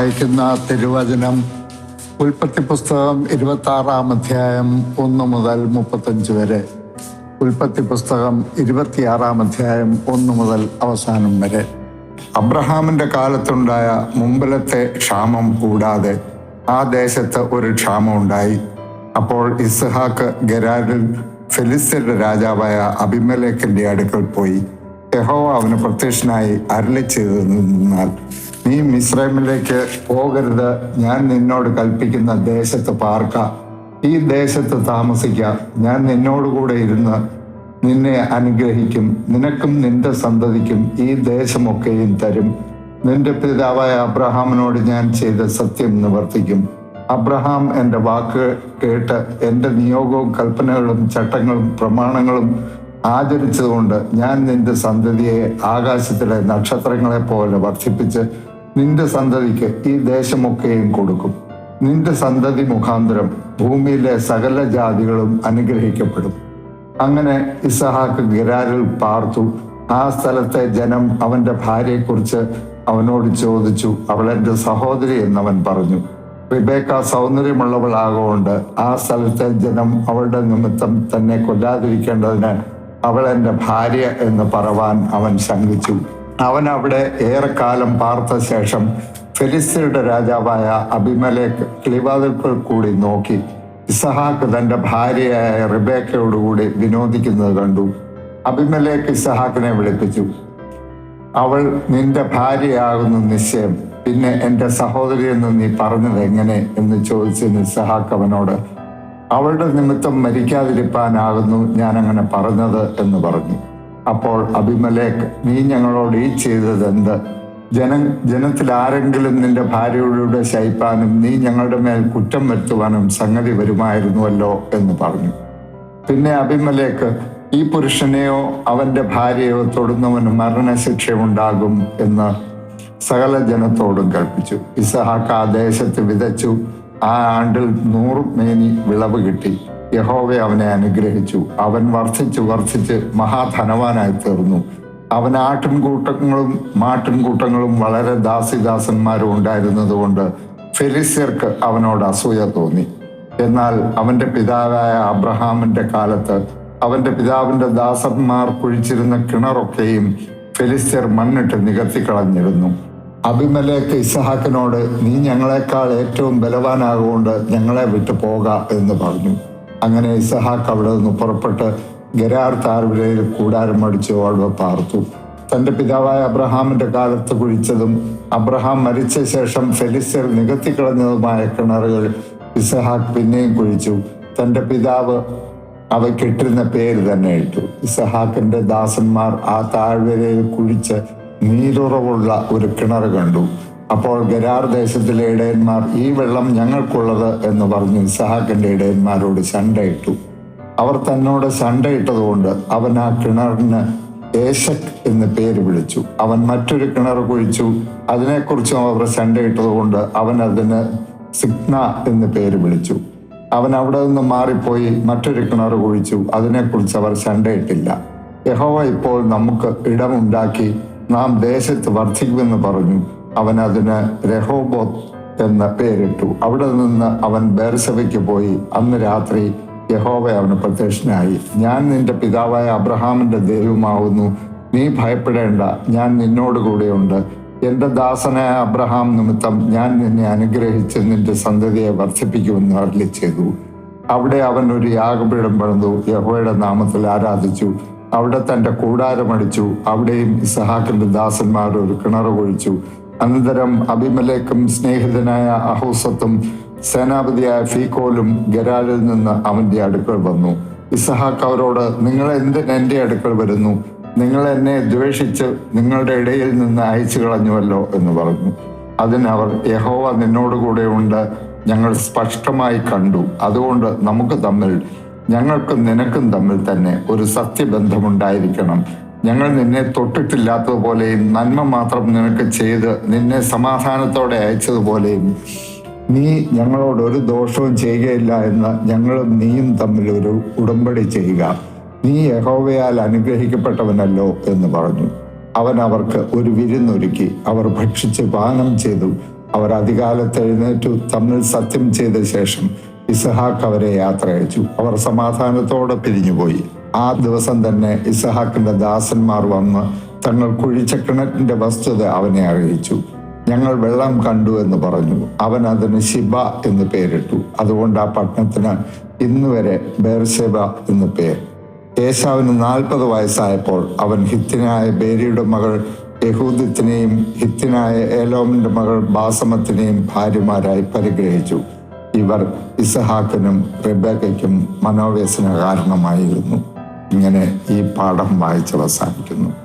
വായിക്കുന്ന തിരുവചനം ഉൽപ്പത്തി പുസ്തകം 26-ാം അധ്യായം 1 മുതൽ 35 വരെ. ഉൽപ്പത്തി പുസ്തകം 26-ാം അധ്യായം 1 മുതൽ അവസാനം വരെ. അബ്രഹാമിന്റെ കാലത്തുണ്ടായ മുമ്പിലത്തെ ക്ഷാമം കൂടാതെ ആ ദേശത്ത് ഒരു ക്ഷാമം ഉണ്ടായി. അപ്പോൾ ഇസ്ഹാക്ക് ഗെരാരിൽ ഫെലിസ്ത്യരുടെ രാജാവായ അബിമേലെക്കിന്റെ അടുക്കൽ പോയി. യഹോവ അവന് പ്രത്യക്ഷനായി അരുളി ചെയ്തെന്നാൽ, നീ മിസ്രൈമിലേക്ക് പോകരുത്, ഞാൻ നിന്നോട് കൽപ്പിക്കുന്ന ദേശത്ത് പാർക്ക, ഈ ദേശത്ത് താമസിക്ക, ഞാൻ നിന്നോടുകൂടെ ഇരുന്ന് നിന്നെ അനുഗ്രഹിക്കും, നിനക്കും നിന്റെ സന്തതിക്കും ഈ ദേശമൊക്കെയും തരും, നിന്റെ പിതാവായ അബ്രഹാമിനോട് ഞാൻ ചെയ്ത സത്യം നിവർത്തിക്കും. അബ്രഹാം എൻ്റെ വാക്ക് കേട്ട് എൻ്റെ നിയോഗവും കൽപ്പനകളും ചട്ടങ്ങളും പ്രമാണങ്ങളും ആചരിച്ചതുകൊണ്ട് ഞാൻ നിന്റെ സന്തതിയെ ആകാശത്തിലെ നക്ഷത്രങ്ങളെ പോലെ വർദ്ധിപ്പിച്ച് നിന്റെ സന്തതിക്ക് ഈ ദേശമൊക്കെയും കൊടുക്കും. നിന്റെ സന്തതി മുഖാന്തരം ഭൂമിയിലെ സകല ജാതികളും അനുഗ്രഹിക്കപ്പെടും. അങ്ങനെ ഇസ്ഹാക്ക് ഗെരാരിൽ പാർത്തു. ആ സ്ഥലത്തെ ജനം അവന്റെ ഭാര്യയെക്കുറിച്ച് അവനോട് ചോദിച്ചു. അവൾ എൻ്റെ സഹോദരി എന്നവൻ പറഞ്ഞു. റിബേക്ക സൗന്ദര്യമുള്ളവളാകൊണ്ട് ആ സ്ഥലത്തെ ജനം അവളുടെ നിമിത്തം തന്നെ കൊല്ലാതിരിക്കേണ്ടതിന് അവൾ എൻ്റെ ഭാര്യ എന്ന് പറവാൻ അവൻ ശങ്കിച്ചു. അവൻ അവിടെ ഏറെക്കാലം പാർത്ത ശേഷം ഫെലിസ്ത്യരുടെ രാജാവായ അബിമേലെക്ക് കിളിവാതിൽക്കൽ കൂടി നോക്കി ഇസ്ഹാക്ക് തൻ്റെ ഭാര്യയായ റിബേക്കയോടുകൂടി വിനോദിക്കുന്നത് കണ്ടു. അബിമേലെക്ക് ഇസ്ഹാക്കിനെ വിളിപ്പിച്ചു. അവൾ നിന്റെ ഭാര്യയാകുന്നു നിശ്ചയം, പിന്നെ എൻ്റെ സഹോദരി എന്ന് നീ പറഞ്ഞത് എങ്ങനെ എന്ന് ചോദിച്ച് ഇസ്ഹാക്ക് അവനോട്, അവളുടെ നിമിത്തം മരിക്കാതിരിപ്പാനാകുന്നു ഞാൻ അങ്ങനെ പറഞ്ഞത് എന്ന് പറഞ്ഞു. അപ്പോൾ അബിമേലെക്ക്, നീ ഞങ്ങളോട് ഈ ചെയ്തത് എന്ത്? ജനത്തിൽ ആരെങ്കിലും നിന്റെ ഭാര്യയോടുകൂടെ ശയിപ്പാനും നീ ഞങ്ങളുടെ മേൽ കുറ്റം വരുത്തുവാനും സംഗതി വരുമായിരുന്നുവല്ലോ എന്ന് പറഞ്ഞു. പിന്നെ അബിമേലെക്ക്, ഈ പുരുഷനെയോ അവന്റെ ഭാര്യയോ തൊടുന്നവന് മരണശിക്ഷ ഉണ്ടാകും എന്ന് സകല ജനത്തോടും കൽപ്പിച്ചു. ഇസ്ഹാക്ക് ആ ദേശത്ത് വിതച്ചു. ആ ആണ്ടിൽ 100 മേനി വിളവ് കിട്ടി. യഹോവ അവനെ അനുഗ്രഹിച്ചു. അവൻ വർദ്ധിച്ച് മഹാധനവാനായി തീർന്നു. അവൻ ആട്ടിൻകൂട്ടങ്ങളും മാട്ടിൻകൂട്ടങ്ങളും വളരെ ദാസിദാസന്മാരും ഉണ്ടായിരുന്നത് കൊണ്ട് ഫെലിസ്ത്യർക്ക് അവനോട് അസൂയ തോന്നി. എന്നാൽ അവന്റെ പിതാവായ അബ്രഹാമിന്റെ കാലത്ത് അവന്റെ പിതാവിന്റെ ദാസന്മാർ കുഴിച്ചിരുന്ന കിണറൊക്കെയും ഫെലിസ്ത്യർ മണ്ണിട്ട് നികത്തിക്കളഞ്ഞിരുന്നു. അബിമേലെക്ക് ഇസ്ഹാക്കിനോട്, നീ ഞങ്ങളെക്കാൾ ഏറ്റവും ബലവാനാകൊണ്ട് ഞങ്ങളെ വിട്ടു പോക എന്ന് പറഞ്ഞു. അങ്ങനെ ഇസ്ഹാക്ക് അവിടെ നിന്ന് പുറപ്പെട്ട് ഗെരാർ താഴ്വരയിൽ കൂടാരം അടിച്ചു അവിടെ പാർത്തു. തന്റെ പിതാവായ അബ്രഹാമിന്റെ കാലത്ത് കുഴിച്ചതും അബ്രഹാം മരിച്ച ശേഷം ഫെലിസ്ത്യർ നികത്തിക്കളഞ്ഞതുമായ കിണറുകൾ ഇസ്ഹാക്ക് പിന്നെയും കുഴിച്ചു. തന്റെ പിതാവ് അവയ്ക്കിട്ടിരുന്ന പേര് തന്നെ ഇട്ടു. ഇസ്ഹാക്കിന്റെ ദാസന്മാർ ആ താഴ്വരയിൽ കുഴിച്ച് നീരുറവുള്ള ഒരു കിണർ കണ്ടു. അപ്പോൾ ഗെരാർ ദേശത്തിലെ ഇടയന്മാർ, ഈ വെള്ളം ഞങ്ങൾക്കുള്ളത് എന്ന് പറഞ്ഞു ഇസ്ഹാക്കിന്റെ ഇടയന്മാരോട് ശണ്ടയിട്ടു. അവർ തന്നോട് ശണ്ടയിട്ടതുകൊണ്ട് അവൻ ആ കിണറിന് ഏശക് എന്ന് പേര് വിളിച്ചു. അവൻ മറ്റൊരു കിണർ കുഴിച്ചു. അതിനെക്കുറിച്ചും അവർ ശണ്ടയിട്ടതുകൊണ്ട് അവൻ അതിന് സിഗ്ന എന്ന് പേര് വിളിച്ചു. അവൻ അവിടെ നിന്ന് മാറിപ്പോയി മറ്റൊരു കിണർ കുഴിച്ചു. അതിനെക്കുറിച്ച് അവർ ശണ്ടയിട്ടില്ല. യഹോവ ഇപ്പോൾ നമുക്ക് ഇടമുണ്ടാക്കി നാം ദേശത്ത് വർദ്ധിക്കുമെന്ന് പറഞ്ഞു. അവൻ അതിന് രഹോബോത്ത് എന്ന പേരിട്ടു. അവിടെ നിന്ന് അവൻ ബേർശബയ്ക്ക് പോയി. അന്ന് രാത്രി യഹോവ അവന് പ്രത്യക്ഷനായി. ഞാൻ നിന്റെ പിതാവായ അബ്രഹാമിന്റെ ദൈവമാവുന്നു, നീ ഭയപ്പെടേണ്ട, ഞാൻ നിന്നോട് കൂടെയുണ്ട്. എൻ്റെ ദാസനായ അബ്രഹാം നിമിത്തം ഞാൻ നിന്നെ അനുഗ്രഹിച്ച് നിന്റെ സന്തതിയെ വർദ്ധിപ്പിക്കുമെന്ന് അരുളി ചെയ്തു. അവിടെ അവൻ ഒരു യാഗപീഠം പണിതു, യഹോവയുടെ നാമത്തിൽ ആരാധിച്ചു. അവിടെ തൻ്റെ കൂടാരമടിച്ചു. അവിടെയും ഇസ്ഹാക്കിന്റെ ദാസന്മാർ ഒരു കിണർ കുഴിച്ചു. അനന്തരം അബിമേലെക്കും സ്നേഹിതനായ അഹൂസത്തും സേനാപതിയായ ഫീക്കോലും ഗെരാരിൽ നിന്ന് അവന്റെ അടുക്കൽ വന്നു. ഇസ്ഹാക്ക് അവരോട്, നിങ്ങൾ എന്തിന് എൻ്റെ അടുക്കൽ വരുന്നു? നിങ്ങൾ എന്നെ ദ്വേഷിച്ച് നിങ്ങളുടെ ഇടയിൽ നിന്ന് അയച്ചു കളഞ്ഞുവല്ലോ എന്ന് പറഞ്ഞു. അതിനവർ, യഹോവ നിന്നോടുകൂടെ ഉണ്ട്, ഞങ്ങൾ സ്പഷ്ടമായി കണ്ടു. അതുകൊണ്ട് നമുക്ക് തമ്മിൽ, ഞങ്ങൾക്കും നിനക്കും തമ്മിൽ തന്നെ ഒരു സത്യബന്ധമുണ്ടായിരിക്കണം. ഞങ്ങൾ നിന്നെ തൊട്ടിട്ടില്ലാത്തതുപോലെയും നന്മ മാത്രം നിനക്ക് ചെയ്ത് നിന്നെ സമാധാനത്തോടെ അയച്ചതുപോലെയും നീ ഞങ്ങളോട് ഒരു ദോഷവും ചെയ്യുകയില്ല എന്ന് ഞങ്ങളും നീയും തമ്മിൽ ഒരു ഉടമ്പടി ചെയ്യുക. നീ യഹോവയാൽ അനുഗ്രഹിക്കപ്പെട്ടവനല്ലോ എന്ന് പറഞ്ഞു. അവൻ അവർക്ക് ഒരു വിരുന്നൊരുക്കി. അവർ ഭക്ഷിച്ച് പാനം ചെയ്തു. അവർ അതികാലത്ത് എഴുന്നേറ്റു തമ്മിൽ സത്യം ചെയ്ത ശേഷം ഇസഹാക്ക് അവരെ യാത്ര അയച്ചു. അവർ സമാധാനത്തോടെ പിരിഞ്ഞുപോയി. ആ ദിവസം തന്നെ ഇസഹാക്കിന്റെ ദാസന്മാർ വന്ന് തങ്ങൾ കുഴിച്ച കിണറ്റിന്റെ വസ്തുത അവനെ അറിയിച്ചു. ഞങ്ങൾ വെള്ളം കണ്ടു എന്ന് പറഞ്ഞു. അവൻ അതിന് ശിബ എന്ന് പേരിട്ടു. അതുകൊണ്ട് ആ പട്ടണത്തിന് ഇന്നുവരെ ബേർശേബ എന്ന് പേർ. ഏശാവിന് 40 വയസ്സായപ്പോൾ അവൻ ഹിത്തിനായ ബേരിയുടെ മകൾ യഹൂദത്തിനെയും ഹിത്തിനായ ഏലോമിന്റെ മകൾ ബാസമത്തിനെയും ഭാര്യമാരായി പരിഗ്രഹിച്ചു. ഇവർ ഇസഹാക്കിനും റിബേക്കയ്ക്കും മനോവ്യസന കാരണമായിരുന്നു. ഇങ്ങനെ ഈ പാഠം വായിച്ച് അവസാനിക്കുന്നു.